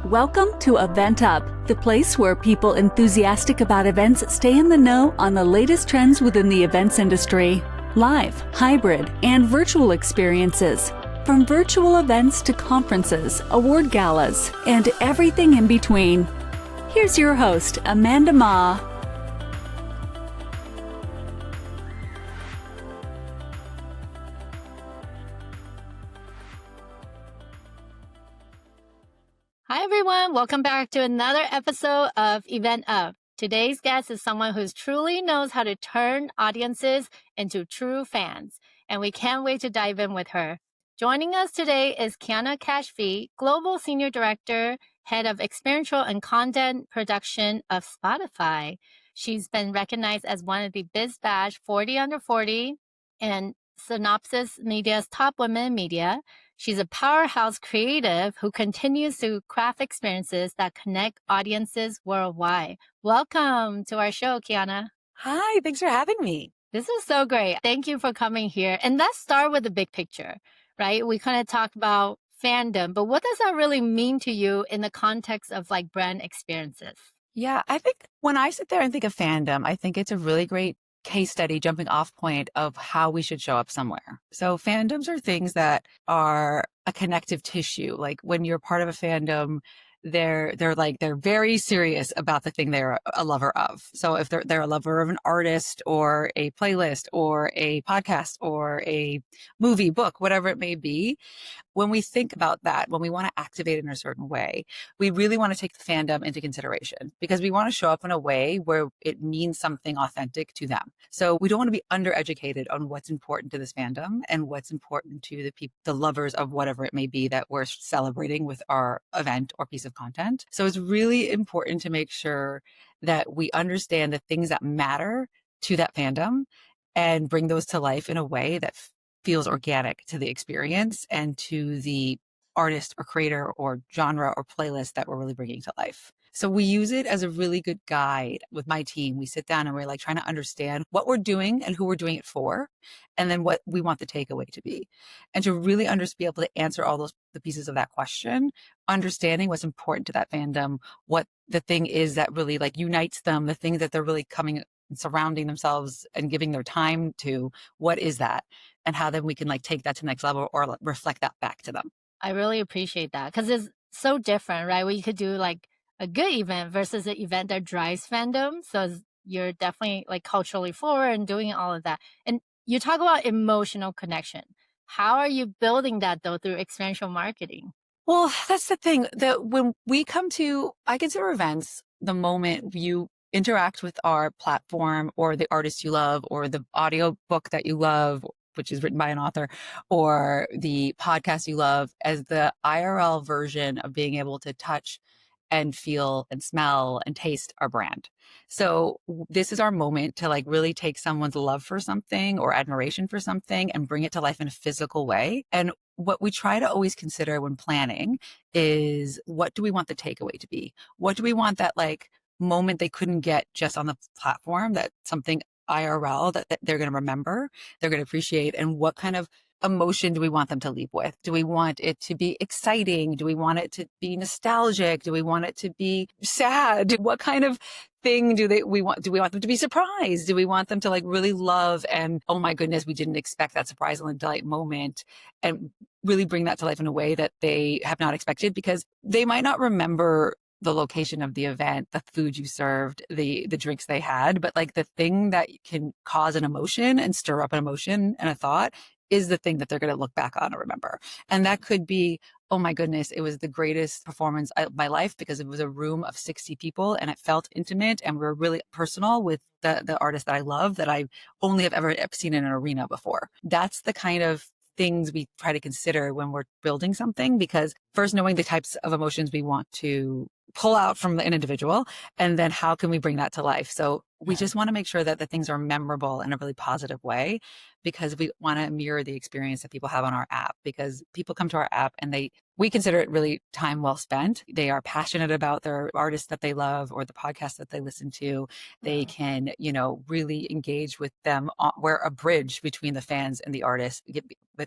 Welcome to EventUp, the place where people enthusiastic about events stay in the know on the latest trends within the events industry. Live, hybrid, and virtual experiences. From virtual events to conferences, award galas, and everything in between. Here's your host, Amanda Ma. Hi, everyone. Welcome back to another episode of EventUp. Today's guest is someone who truly knows how to turn audiences into true fans, and we can't wait to dive in with her. Joining us today is Keyana Kashfi, Global Senior Director, Head of Experiential and Content Production of Spotify. She's been recognized as one of the Biz Bash 40 Under 40 and Synopsis Media's Top Women in Media. She's a powerhouse creative who continues to craft experiences that connect audiences worldwide. Welcome to our show, Keyana. Hi, thanks for having me. This is so great. Thank you for coming here. And let's start with the big picture, right? We kind of talked about fandom, but what does that really mean to you in the context of like brand experiences? Yeah, I think when I sit there and think of fandom, I think it's a really great case study, jumping off point of how we should show up somewhere. So fandoms are things that are a connective tissue. Like when you're part of a fandom, they're very serious about the thing they're a lover of. So if they're a lover of an artist or a playlist or a podcast or a movie, book, whatever it may be, when we think about that, when we want to activate in a certain way, we really want to take the fandom into consideration because we want to show up in a way where it means something authentic to them. So we don't want to be undereducated on what's important to this fandom and what's important to the people, the lovers of whatever it may be that we're celebrating with our event or piece of content. So it's really important to make sure that we understand the things that matter to that fandom and bring those to life in a way that feels organic to the experience and to the artist or creator or genre or playlist that we're really bringing to life. So we use it as a really good guide with my team. We sit down and we're like trying to understand what we're doing and who we're doing it for, and then what we want the takeaway to be. And to really be able to answer all the pieces of that question, understanding what's important to that fandom, what the thing is that really like unites them, the things that they're really coming and surrounding themselves and giving their time to, what is that? And how then we can like take that to the next level or reflect that back to them. I really appreciate that because it's so different, right? Where you could do like a good event versus an event that drives fandom. So you're definitely like culturally forward and doing all of that. And you talk about emotional connection. How are you building that though through experiential marketing? Well, that's the thing that when we come to, I consider events the moment you interact with our platform or the artist you love or the audio book that you love, which is written by an author, or the podcast you love, as the IRL version of being able to touch and feel and smell and taste our brand. So this is our moment to like really take someone's love for something or admiration for something and bring it to life in a physical way. And what we try to always consider when planning is, what do we want the takeaway to be? What do we want that like moment they couldn't get just on the platform, that something IRL that they're going to remember, they're going to appreciate, and what kind of emotion do we want them to leave with? Do we want it to be exciting? Do we want it to be nostalgic? Do we want it to be sad? What kind of thing do we want them to be surprised? Do we want them to like really love and, oh my goodness, we didn't expect that surprise and delight moment, and really bring that to life in a way that they have not expected, because they might not remember the location of the event, the food you served, the drinks they had, but like the thing that can cause an emotion and stir up an emotion and a thought is the thing that they're going to look back on and remember. And that could be, oh my goodness, it was the greatest performance of my life because it was a room of 60 people and it felt intimate and we were really personal with the artist that I love, that I only have ever seen in an arena before. That's the kind of things we try to consider when we're building something, because first, knowing the types of emotions we want to pull out from an individual, and then how can we bring that to life? So we just want to make sure that the things are memorable in a really positive way, because we want to mirror the experience that people have on our app, because people come to our app and we consider it really time well spent. They are passionate about their artists that they love or the podcast that they listen to. They can, really engage with them. We're a bridge between the fans and the artists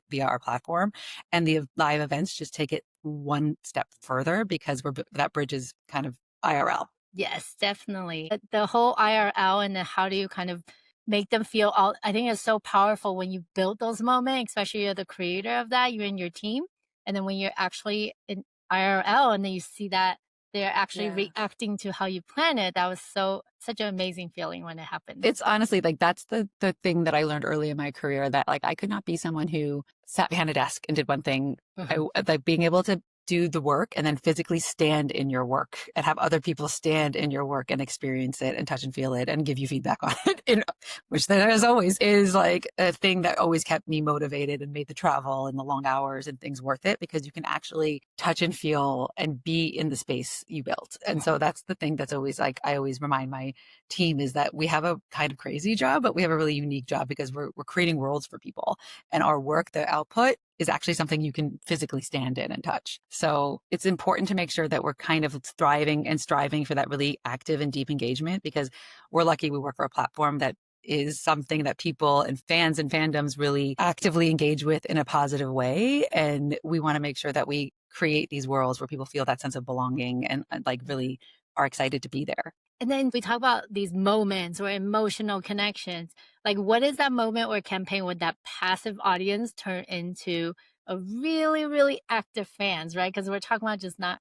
via our platform, and the live events just take it one step further because that bridge is kind of IRL. Yes, definitely. The whole IRL and then how do you kind of make them feel all, I think it's so powerful when you build those moments, especially you're the creator of that, you and your team. And then when you're actually in IRL and then you see that they're actually reacting to how you plan it, that was such an amazing feeling when it happened. It's honestly like that's the thing that I learned early in my career, that like I could not be someone who sat behind a desk and did one thing. Like being able to do the work and then physically stand in your work and have other people stand in your work and experience it and touch and feel it and give you feedback on it, which there as always is like a thing that always kept me motivated and made the travel and the long hours and things worth it, because you can actually touch and feel and be in the space you built. And so that's the thing that's always like, I always remind my team is that we have a kind of crazy job, but we have a really unique job because we're creating worlds for people, and our work, the output, is actually something you can physically stand in and touch. So it's important to make sure that we're kind of thriving and striving for that really active and deep engagement, because we're lucky we work for a platform that is something that people and fans and fandoms really actively engage with in a positive way. And we want to make sure that we create these worlds where people feel that sense of belonging and like really are excited to be there. And then we talk about these moments or emotional connections. Like, what is that moment or campaign where that passive audience turn into a really, really active fans, right? Because we're talking about just not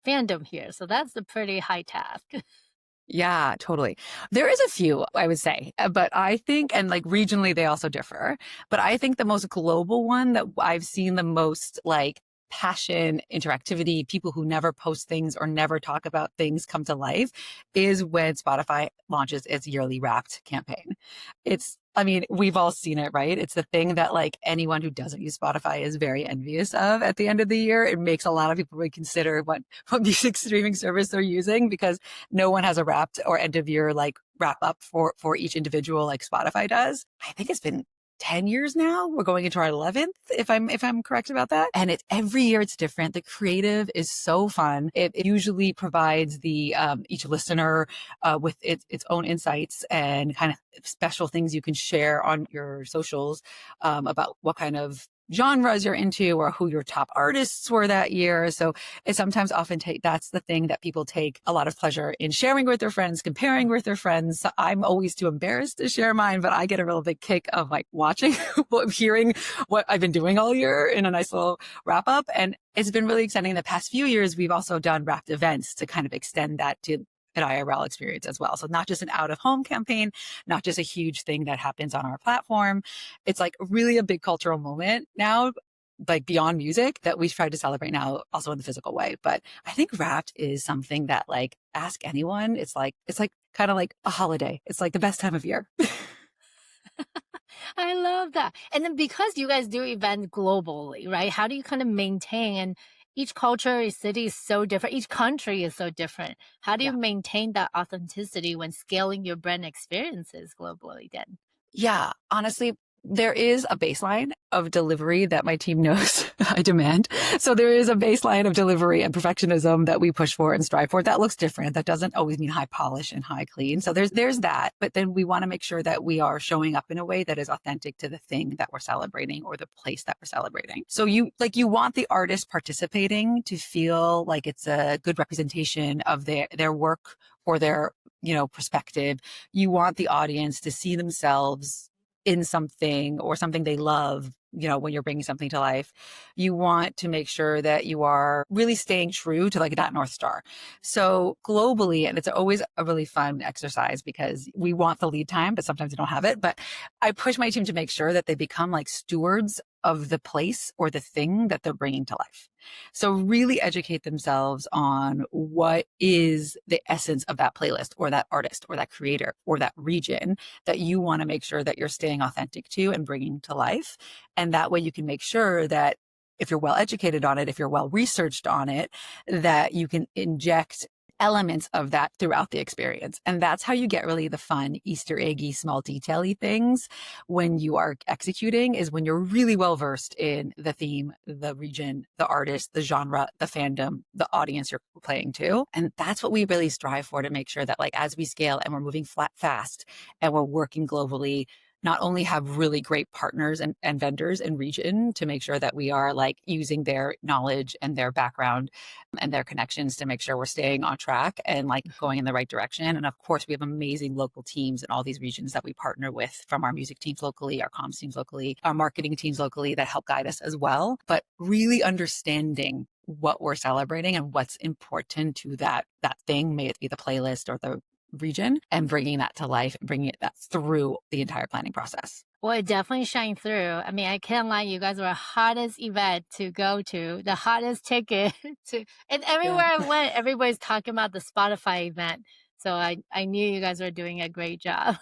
fandom here. So that's a pretty high task. Yeah, totally. There is a few, I would say, but I think, and like regionally, they also differ. But I think the most global one that I've seen the most like passion, interactivity, people who never post things or never talk about things come to life is when Spotify launches its yearly Wrapped campaign. I mean, we've all seen it, right? It's the thing that like anyone who doesn't use Spotify is very envious of at the end of the year. It makes a lot of people reconsider what music streaming service they're using, because no one has a Wrapped or end of year like wrap up for each individual like Spotify does. I think it's been 10 years now. We're going into our 11th, if I'm correct about that. And every year it's different. The creative is so fun. It usually provides the each listener with its own insights and kind of special things you can share on your socials about what kind of genres you're into or who your top artists were that year. So it sometimes that's the thing that people take a lot of pleasure in sharing with their friends, comparing with their friends. So I'm always too embarrassed to share mine, but I get a real big kick of like watching, hearing what I've been doing all year in a nice little wrap up. And it's been really exciting. The past few years, we've also done wrapped events to kind of extend that to an IRL experience as well. So not just an out of home campaign, not just a huge thing that happens on our platform. It's like really a big cultural moment now, like beyond music, that we've tried to celebrate now also in the physical way. But I think Wrapped is something that like ask anyone. It's like kind of like a holiday. It's like the best time of year. I love that. And then because you guys do events globally, right? How do you kind of maintain, and each culture, each city is so different. Each country is so different. How do you maintain that authenticity when scaling your brand experiences globally then? Yeah, honestly, there is a baseline of delivery that my team knows I demand. So there is a baseline of delivery and perfectionism that we push for and strive for. That looks different. That doesn't always mean high polish and high clean. So there's that. But then we want to make sure that we are showing up in a way that is authentic to the thing that we're celebrating or the place that we're celebrating. So you want the artist participating to feel like it's a good representation of their work or their, perspective. You want the audience to see themselves in something or something they love, when you're bringing something to life. You want to make sure that you are really staying true to like that North Star. So globally, and it's always a really fun exercise because we want the lead time, but sometimes we don't have it. But I push my team to make sure that they become like stewards of the place or the thing that they're bringing to life. So really educate themselves on what is the essence of that playlist or that artist or that creator or that region that you want to make sure that you're staying authentic to and bringing to life. And that way you can make sure that if you're well educated on it, if you're well researched on it, that you can inject elements of that throughout the experience. And that's how you get really the fun Easter eggy, small detail-y things when you are executing, is when you're really well versed in the theme, the region, the artist, the genre, the fandom, the audience you're playing to. And that's what we really strive for, to make sure that like as we scale and we're moving fast and we're working globally, not only have really great partners and vendors in region to make sure that we are like using their knowledge and their background and their connections to make sure we're staying on track and like going in the right direction. And of course, we have amazing local teams in all these regions that we partner with, from our music teams locally, our comms teams locally, our marketing teams locally, that help guide us as well. But really understanding what we're celebrating and what's important to that thing, may it be the playlist or the region, and bringing that to life and bringing that through the entire planning process. Well, it definitely shined through. I mean, I can't lie, you guys were the hottest event to go to, the hottest ticket to, and everywhere I went, everybody's talking about the Spotify event. So I knew you guys were doing a great job.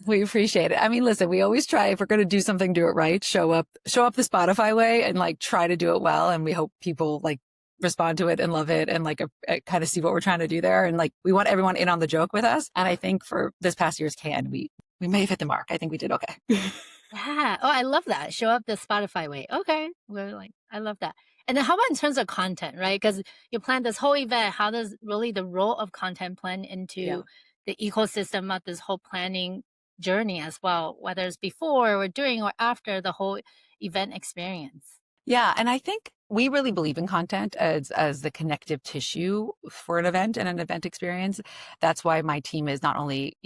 We appreciate it. I mean, listen, we always try, if we're going to do something, do it right, show up the Spotify way and like try to do it well. And we hope people like respond to it and love it and like kind of see what we're trying to do there. And like, we want everyone in on the joke with us. And I think for this past year's Cannes, we may have hit the mark. I think we did okay. Yeah. Oh, I love that. Show up the Spotify way. Okay. We're like, I love that. And then how about in terms of content, right? Because you plan this whole event. How does really the role of content plan into the ecosystem of this whole planning journey as well, whether it's before or during or after the whole event experience? Yeah. And I think we really believe in content as the connective tissue for an event and an event experience. That's why my team is not only,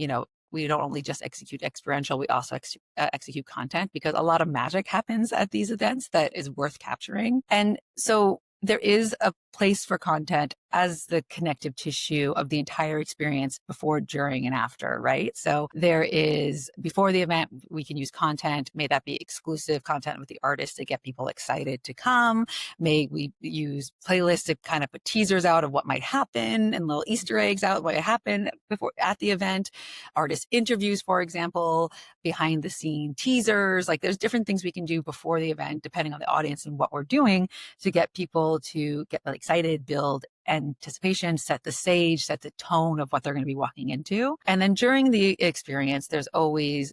we don't only just execute experiential, we also execute content, because a lot of magic happens at these events that is worth capturing. And so there is a place for content as the connective tissue of the entire experience before, during, and after, right? So there is, before the event, we can use content. May that be exclusive content with the artist to get people excited to come. May we use playlists to kind of put teasers out of what might happen and little Easter eggs out what might happen before, at the event. Artist interviews, for example, behind the scene teasers. Like there's different things we can do before the event, depending on the audience and what we're doing, to get people to get excited, build anticipation, set the stage, set the tone of what they're going to be walking into. And then during the experience, there's always,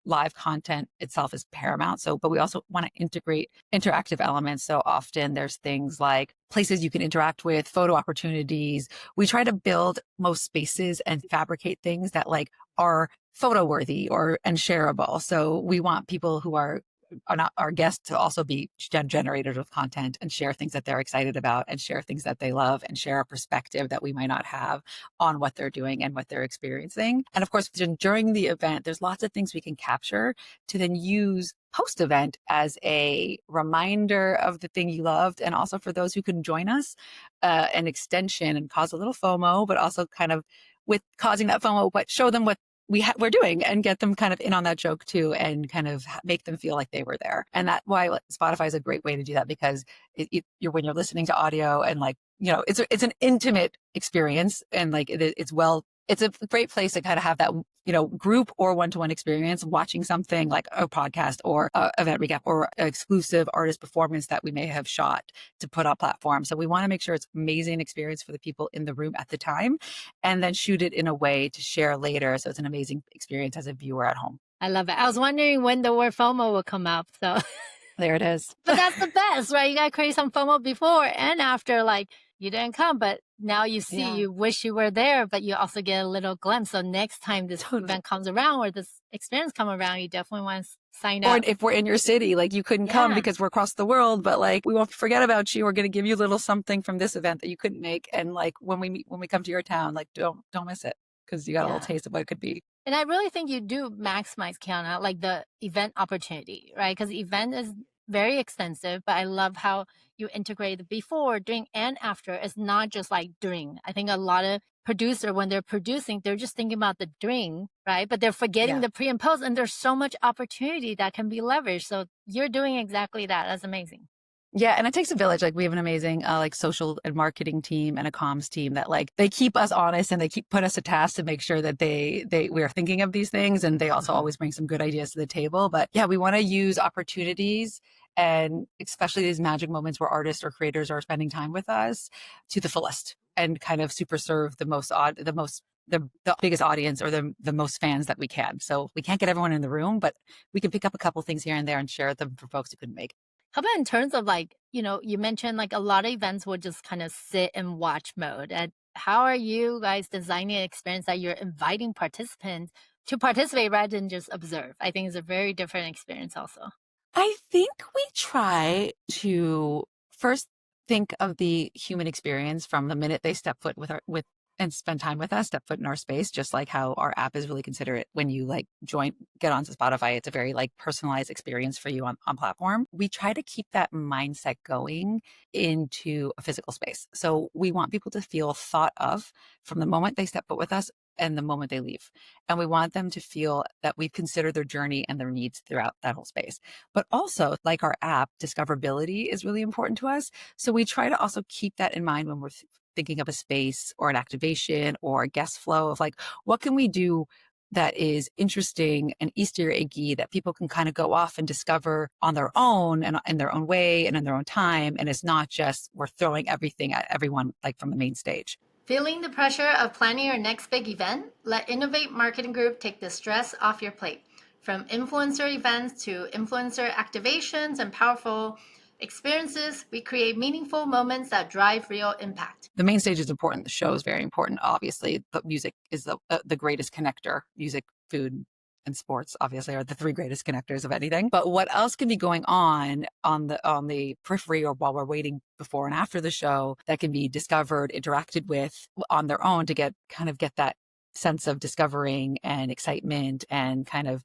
live content itself is paramount. So, but we also want to integrate interactive elements. So often there's things like places you can interact with, photo opportunities. We try to build most spaces and fabricate things that like are photo worthy and shareable. So we want people who are not our guests to also be generators of content and share things that they're excited about and share things that they love and share a perspective that we might not have on what they're doing and what they're experiencing. And of course, during the event, there's lots of things we can capture to then use post-event as a reminder of the thing you loved. And also for those who can join us, an extension and cause a little FOMO, but also kind of with causing that FOMO, but show them what we're doing and get them kind of in on that joke too, and kind of make them feel like they were there. And that's why Spotify is a great way to do that, because when you're listening to audio and like, it's an intimate experience, and like it's a great place to kind of have that, group or one-to-one experience, watching something like a podcast or a event recap or an exclusive artist performance that we may have shot to put on platform. So we want to make sure it's amazing experience for the people in the room at the time, and then shoot it in a way to share later. So it's an amazing experience as a viewer at home. I love it. I was wondering when the word FOMO will come up. So there it is. But that's the best, right? You got to create some FOMO before and after, like you didn't come, but now you see, you wish you were there, but you also get a little glimpse. So next time this event comes around or this experience comes around, you definitely want to sign up. Or if we're in your city, like you couldn't come because we're across the world, but like we won't forget about you. We're going to give you a little something from this event that you couldn't make. And like when we come to your town, like don't miss it, because you got a little taste of what it could be. And I really think you do maximize, Keyana, like the event opportunity, right? Because the event is very extensive, but I love how you integrate the before, during, and after. It's not just like during. I think a lot of producers, when they're producing, they're just thinking about the during, right? But they're forgetting the pre and post, and there's so much opportunity that can be leveraged. So you're doing exactly that. That's amazing. Yeah. And it takes a village. Like we have an amazing social and marketing team and a comms team that like they keep us honest, and they put us to task to make sure that we are thinking of these things. And they also always bring some good ideas to the table. But yeah, we want to use opportunities, and especially these magic moments where artists or creators are spending time with us, to the fullest, and kind of super serve the biggest audience or the most fans that we can. So we can't get everyone in the room, but we can pick up a couple things here and there and share them for folks who couldn't make it. How about in terms of like, you mentioned like a lot of events would just kind of sit and watch mode. And how are you guys designing an experience that you're inviting participants to participate rather than just observe. I think it's a very different experience also. I think we try to first think of the human experience from the minute they step foot with and spend time with us, step foot in our space, just like how our app is really considerate when you like get onto Spotify. It's a very like personalized experience for you on platform. We try to keep that mindset going into a physical space. So we want people to feel thought of from the moment they step foot with us and the moment they leave. And we want them to feel that we've considered their journey and their needs throughout that whole space. But also, like our app, discoverability is really important to us. So we try to also keep that in mind when we're thinking of a space or an activation or a guest flow of like, what can we do that is interesting and Easter eggy that people can kind of go off and discover on their own and in their own way and in their own time. And it's not just we're throwing everything at everyone like from the main stage. Feeling the pressure of planning your next big event? Let Innovate Marketing Group take the stress off your plate. From influencer events to influencer activations and powerful experiences, we create meaningful moments that drive real impact. The main stage is important. The show is very important. Obviously, but music is the greatest connector. Music, food, and sports obviously are the three greatest connectors of anything. But what else can be going on the periphery or while we're waiting before and after the show that can be discovered, interacted with on their own to get that sense of discovering and excitement and kind of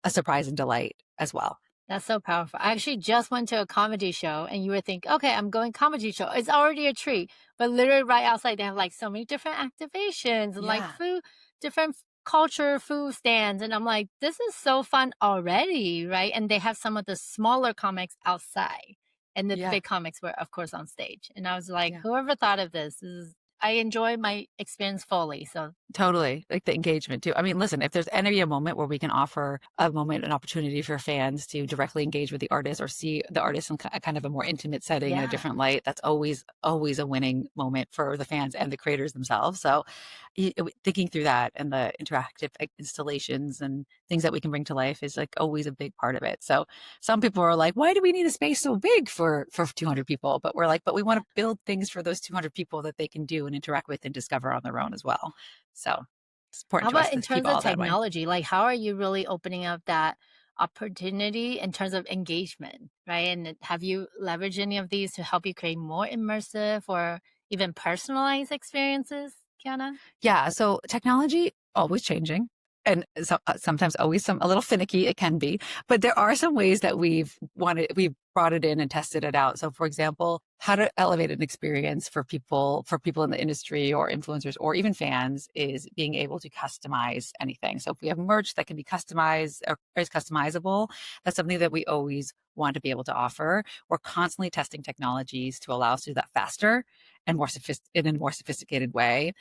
a surprise and delight as well. That's so powerful. I actually just went to a comedy show and you would think, okay, I'm going comedy show. It's already a treat. But literally right outside, they have like so many different activations and like food, different culture food stands. And I'm like, this is so fun already, right? And they have some of the smaller comics outside. And the big comics were, of course, on stage. And I was like, whoever thought of this I enjoy my experience fully. So totally, like the engagement too. I mean, listen, if there's any a moment where we can offer an opportunity for fans to directly engage with the artist or see the artist in kind of a more intimate setting in a different light, that's always a winning moment for the fans and the creators themselves. So thinking through that and the interactive installations and things that we can bring to life is like always a big part of it. So some people are like, why do we need a space so big for 200 people? But we're like, but we want to build things for those 200 people that they can do and interact with and discover on their own as well. So it's important. How about in terms of technology? Like, how are you really opening up that opportunity in terms of engagement, right? And have you leveraged any of these to help you create more immersive or even personalized experiences, Keyana? Yeah. So technology always changing. And sometimes always a little finicky it can be, but there are some ways that we've brought it in and tested it out. So for example, how to elevate an experience for people in the industry or influencers or even fans is being able to customize anything. So if we have merch that can be customized or is customizable, that's something that we always want to be able to offer. We're constantly testing technologies to allow us to do that faster and in a more sophisticated way.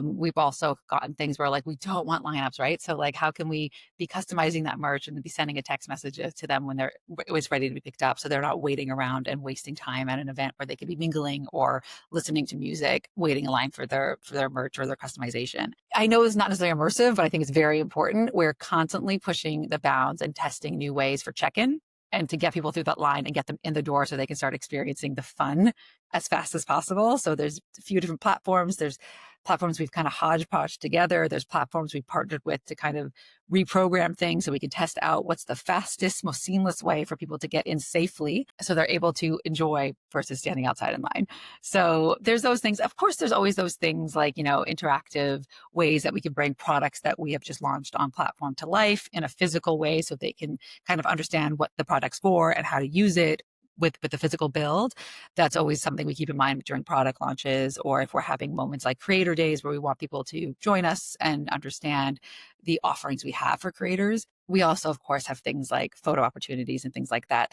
We've also gotten things where like we don't want lineups, right? So like how can we be customizing that merch and be sending a text message to them when it was ready to be picked up, so they're not waiting around and wasting time at an event where they could be mingling or listening to music, waiting in line for their merch or their customization. I know it's not necessarily immersive, but I think it's very important. We're constantly pushing the bounds and testing new ways for check-in and to get people through that line and get them in the door so they can start experiencing the fun as fast as possible. So there's a few different platforms. There's platforms we've kind of hodgepodge together. There's platforms we partnered with to kind of reprogram things so we can test out what's the fastest, most seamless way for people to get in safely so they're able to enjoy versus standing outside in line. So there's those things. Of course, there's always those things like, interactive ways that we can bring products that we have just launched on platform to life in a physical way so they can kind of understand what the product's for and how to use it with the physical build. That's always something we keep in mind during product launches, or if we're having moments like creator days where we want people to join us and understand the offerings we have for creators. We also, of course, have things like photo opportunities and things like that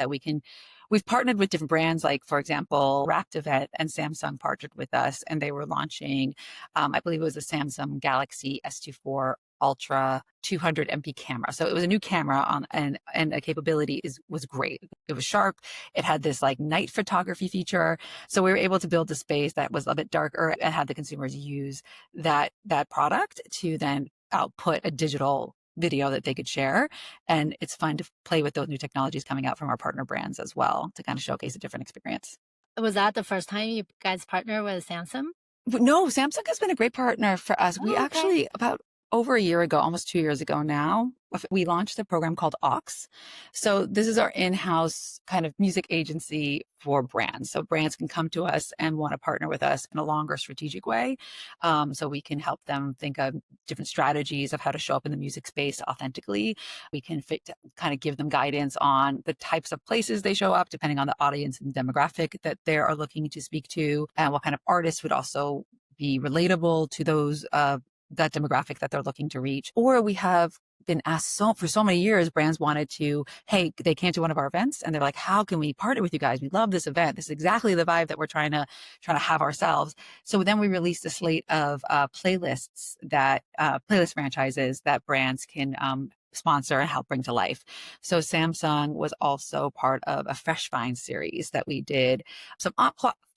we've partnered with different brands, like, for example, Wrapped Event and Samsung partnered with us, and they were launching, I believe it was a Samsung Galaxy S24 Ultra 200 MP camera. So it was a new camera and the capability was great. It was sharp. It had this like night photography feature. So we were able to build a space that was a bit darker and had the consumers use that product to then output a digital video that they could share. And it's fun to play with those new technologies coming out from our partner brands as well to kind of showcase a different experience. Was that the first time you guys partnered with Samsung? No, Samsung has been a great partner for us. We actually, about over a year ago, almost 2 years ago now, we launched a program called Aux. So this is our in-house kind of music agency for brands. So brands can come to us and want to partner with us in a longer strategic way. So we can help them think of different strategies of how to show up in the music space authentically. We can kind of give them guidance on the types of places they show up, depending on the audience and demographic that they are looking to speak to, and what kind of artists would also be relatable to those that demographic that they're looking to reach. Or we have been asked for so many years, brands wanted to, hey, they came to one of our events and they're like, how can we partner with you guys? We love this event. This is exactly the vibe that we're trying to have ourselves. So then we released a slate of playlists that playlist franchises that brands can sponsor and help bring to life. So Samsung was also part of a Fresh Find series that we did some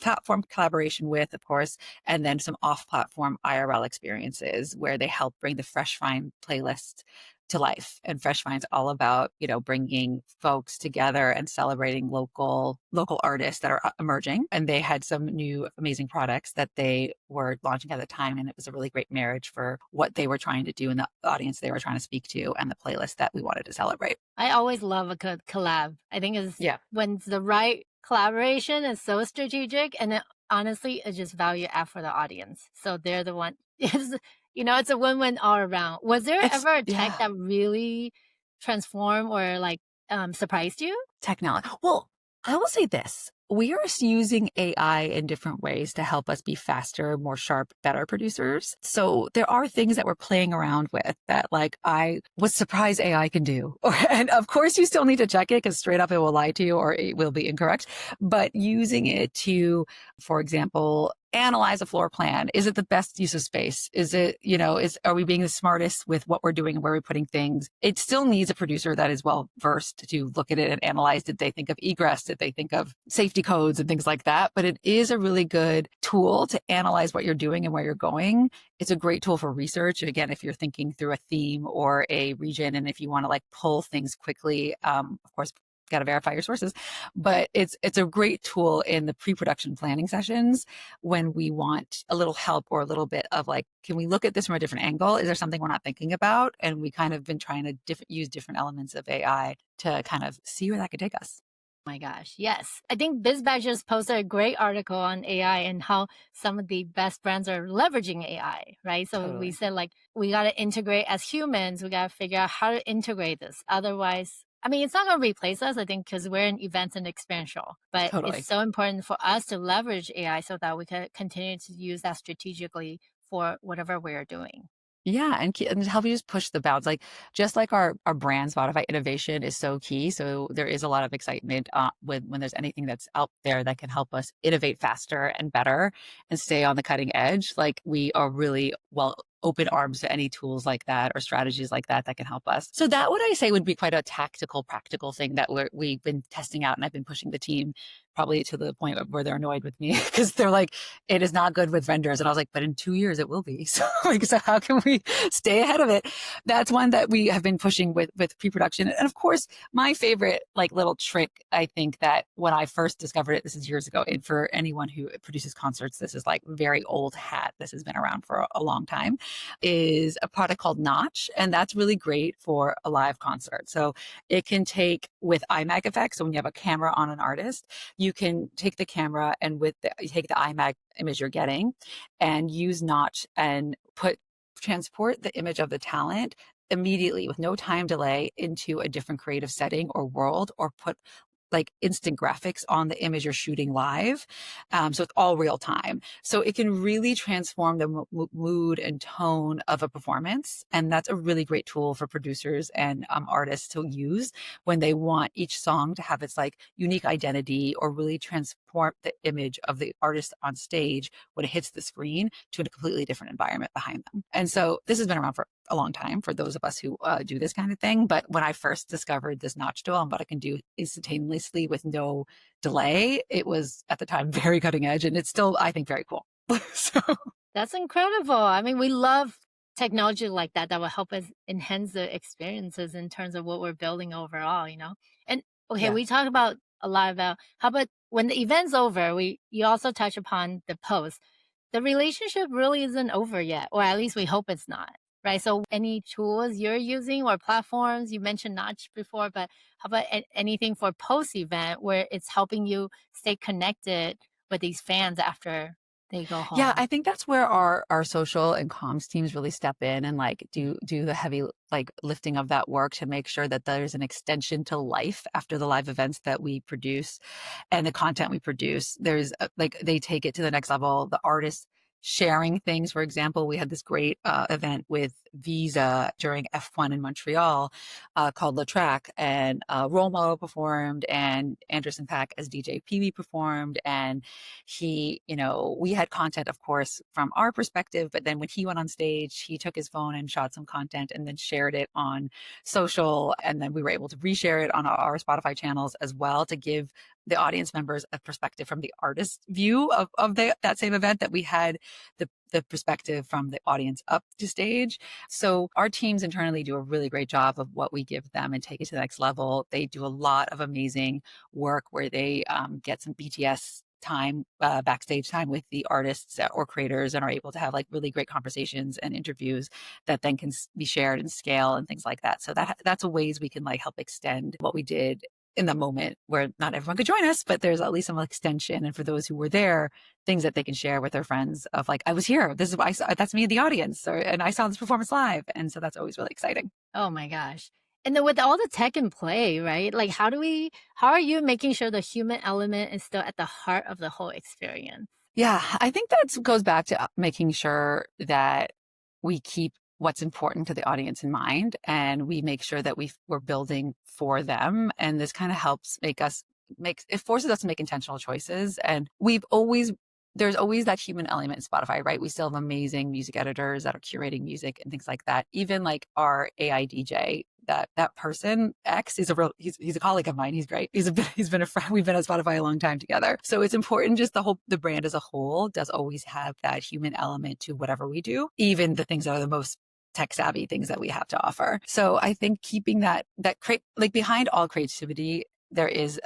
platform collaboration with, of course, and then some off-platform IRL experiences where they help bring the Fresh Find playlist to life. And Fresh Find's all about, bringing folks together and celebrating local artists that are emerging. And they had some new amazing products that they were launching at the time. And it was a really great marriage for what they were trying to do and the audience they were trying to speak to and the playlist that we wanted to celebrate. I always love a good collab. I think when it's the right collaboration is so strategic, and honestly, it's just value add for the audience. So they're the one. It's a win-win all around. Was there ever a tech that really transformed or surprised you? Technology. Well, I will say this. We are using AI in different ways to help us be faster, more sharp, better producers. So there are things that we're playing around with that I was surprised AI can do. And of course you still need to check it because straight up it will lie to you or it will be incorrect. But using it to, for example, analyze a floor plan. Is it the best use of space? Is it, are we being the smartest with what we're doing and where we're putting things? It still needs a producer that is well versed to look at it and analyze. Did they think of egress? Did they think of safety codes and things like that? But it is a really good tool to analyze what you're doing and where you're going. It's a great tool for research. Again, if you're thinking through a theme or a region, and if you want to pull things quickly, of course, got to verify your sources, but it's a great tool in the pre-production planning sessions when we want a little help or a little bit of can we look at this from a different angle? Is there something we're not thinking about? And we kind of been trying to use different elements of AI to kind of see where that could take us. My gosh, yes. I think BizBag just posted a great article on AI and how some of the best brands are leveraging AI, right? So Totally. We said we got to integrate as humans. We got to figure out how to integrate this. Otherwise, it's not going to replace us, I think, because we're in events and experiential. But Totally. It's so important for us to leverage AI so that we can continue to use that strategically for whatever we're doing. Yeah, and help you just push the bounds. Just like our brand Spotify innovation is so key. So there is a lot of excitement when there's anything that's out there that can help us innovate faster and better and stay on the cutting edge. We are really open arms to any tools like that or strategies like that can help us. So that would I say would be quite a tactical, practical thing that we've been testing out, and I've been pushing the team probably to the point where they're annoyed with me because they're like, it is not good with vendors. And I was like, but in 2 years it will be. So so how can we stay ahead of it? That's one that we have been pushing with pre-production. And of course, my favorite little trick, I think that when I first discovered it, this is years ago, and for anyone who produces concerts, this is very old hat. This has been around for a long time, is a product called Notch. And that's really great for a live concert. So it can with iMac effects. So when you have a camera on an artist, you can take the camera and you take the iMac image you're getting and use Notch and transport the image of the talent immediately with no time delay into a different creative setting or world, or put instant graphics on the image you're shooting live. So it's all real time. So it can really transform the mood and tone of a performance. And that's a really great tool for producers and artists to use when they want each song to have its unique identity or really transform the image of the artist on stage when it hits the screen to a completely different environment behind them. And so this has been around for a long time for those of us who do this kind of thing. But when I first discovered this Notch tool and what I can do instantaneously with no delay, it was at the time very cutting edge, and it's still, I think, very cool. So that's incredible. We love technology like that will help us enhance the experiences in terms of what we're building overall, And we talk about a lot about how about when the event's over, you also touch upon the post. The relationship really isn't over yet, or at least we hope it's not. right? So any tools you're using or platforms, you mentioned Notch before, but how about anything for post-event where it's helping you stay connected with these fans after they go Yeah, home? I think that's where our social and comms teams really step in and like do the heavy like lifting of that work to make sure that there's an extension to life after the live events that we produce and the content we produce. There's like they take it to the next level. The artists sharing things. For example, we had this great event with Visa during F1 in Montreal called Le Track, and Romo performed, and Anderson Paak as DJ PB performed, and he, we had content, of course, from our perspective, but then when he went on stage, he took his phone and shot some content and then shared it on social, and then we were able to reshare it on our Spotify channels as well to give the audience members a perspective from the artist view of that same event, that we had the perspective from the audience up to stage. So our teams internally do a really great job of what we give them and take it to the next level. They do a lot of amazing work where they get some BTS time, backstage time with the artists or creators, and are able to have like really great conversations and interviews that then can be shared and scale and things like that. So that's a ways we can like help extend what we did in the moment, where not everyone could join us, but there's at least some extension. And for those who were there, things that they can share with their friends of like, I was here. This is what I saw. That's me in the audience, and I saw this performance live. And so that's always really exciting. Oh my gosh. And then with all the tech in play, right? Like how are you making sure the human element is still at the heart of the whole experience? Yeah, I think that goes back to making sure that we keep what's important to the audience in mind, and we make sure that we're building for them. And this kind of helps it forces us to make intentional choices. And there's always that human element in Spotify, right? We still have amazing music editors that are curating music and things like that. Even like our AI DJ, that person X is he's a colleague of mine. He's great. He's been a friend. We've been at Spotify a long time together. So it's important, just the brand as a whole does always have that human element to whatever we do, even the things that are the most tech savvy things that we have to offer. So I think keeping that like behind all creativity, there's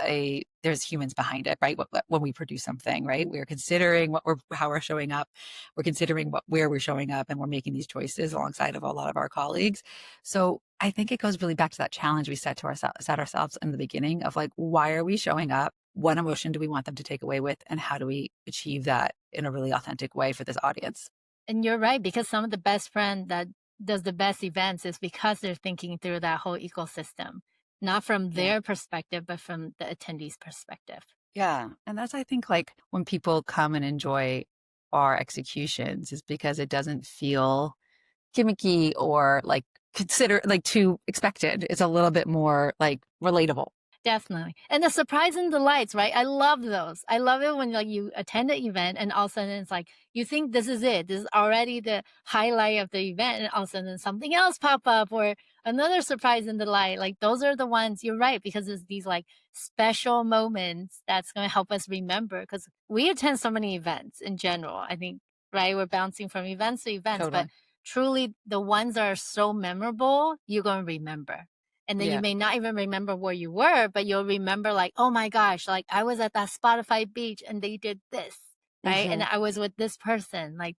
humans behind it, right? When we produce something, right? We're considering how we're showing up. We're considering where we're showing up, and we're making these choices alongside of a lot of our colleagues. So I think it goes really back to that challenge we set ourselves in the beginning of like, why are we showing up? What emotion do we want them to take away with? And how do we achieve that in a really authentic way for this audience? And you're right, because some of the best friends that does the best events is because they're thinking through that whole ecosystem, not from their perspective, but from the attendees' perspective. Yeah. And that's, I think, like when people come and enjoy our executions, is because it doesn't feel gimmicky or like too expected. It's a little bit more like relatable. Definitely. And the surprise and delights, right? I love those. I love it when like you attend an event and all of a sudden it's like, you think this is it. This is already the highlight of the event. And all of a sudden something else pop up or another surprise and delight. Like those are the ones, you're right, because it's these like special moments that's going to help us remember, because we attend so many events in general. I think, right? We're bouncing from events to events, Totally. but truly the ones that are so memorable, you're going to remember. And then you may not even remember where you were, but you'll remember like, oh my gosh, like I was at that Spotify beach and they did this, right? And I was with this person. Like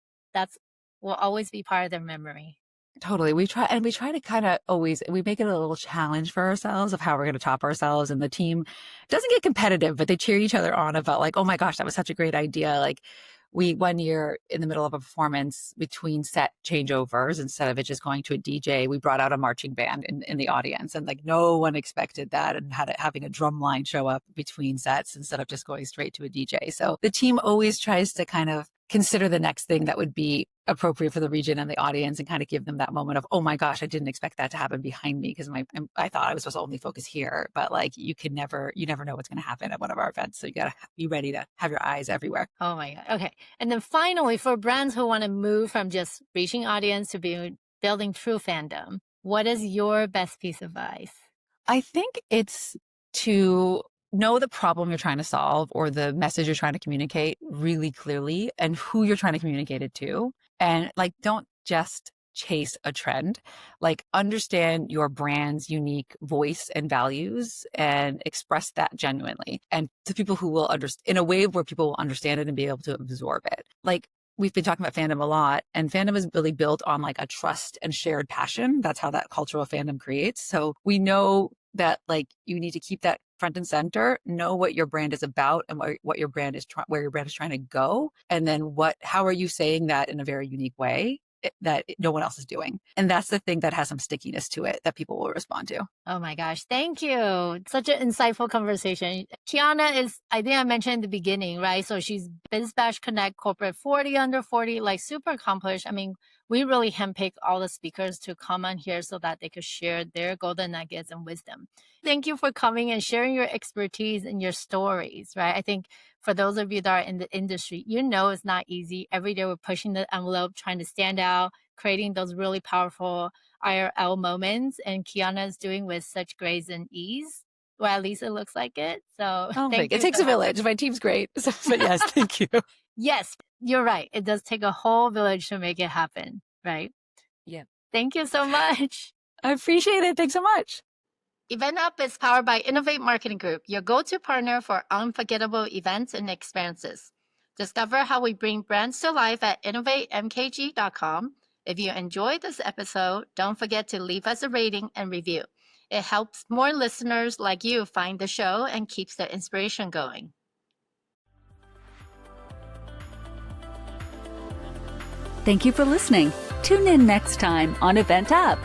will always be part of their memory. Totally. We try to kind of we make it a little challenge for ourselves of how we're going to top ourselves. And the team doesn't get competitive, but they cheer each other on about like, oh my gosh, that was such a great idea. Like one year in the middle of a performance between set changeovers, instead of it just going to a DJ, we brought out a marching band in the audience, and like no one expected that, and having a drum line show up between sets instead of just going straight to a DJ. So the team always tries to kind of consider the next thing that would be appropriate for the region and the audience, and kind of give them that moment of, oh my gosh, I didn't expect that to happen behind me, because I thought I was supposed to only focus here. But like you never know what's going to happen at one of our events. So you got to be ready to have your eyes everywhere. Oh my God. Okay. And then finally, for brands who want to move from just reaching audience to building true fandom, what is your best piece of advice? I think it's to know the problem you're trying to solve, or the message you're trying to communicate really clearly, and who you're trying to communicate it to. And like, don't just chase a trend. Like, understand your brand's unique voice and values and express that genuinely, and to people who will understand in a way where people will understand it and be able to absorb it. Like, we've been talking about fandom a lot, and fandom is really built on like a trust and shared passion. That's how that cultural fandom creates. So we know that like you need to keep that front and center, know what your brand is about and what your brand is, where your brand is trying to go. And then how are you saying that in a very unique way that no one else is doing? And that's the thing that has some stickiness to it that people will respond to. Oh my gosh. Thank you. Such an insightful conversation. Keyana is, I think I mentioned in the beginning, right? So she's BizBash Connect Corporate 40 under 40, like super accomplished. I mean, we really handpick all the speakers to come on here so that they could share their golden nuggets and wisdom. Thank you for coming and sharing your expertise and your stories, right? I think for those of you that are in the industry, you know it's not easy. Every day we're pushing the envelope, trying to stand out, creating those really powerful IRL moments. And Keyana is doing with such grace and ease. Well, at least it looks like it. So thank you. It takes a village. My team's great. But yes, thank you. Yes, you're right. It does take a whole village to make it happen, right? Yeah. Thank you so much. I appreciate it. Thanks so much. EventUp is powered by Innovate Marketing Group, your go-to partner for unforgettable events and experiences. Discover how we bring brands to life at innovatemkg.com. If you enjoyed this episode, don't forget to leave us a rating and review. It helps more listeners like you find the show and keeps the inspiration going. Thank you for listening. Tune in next time on EventUp.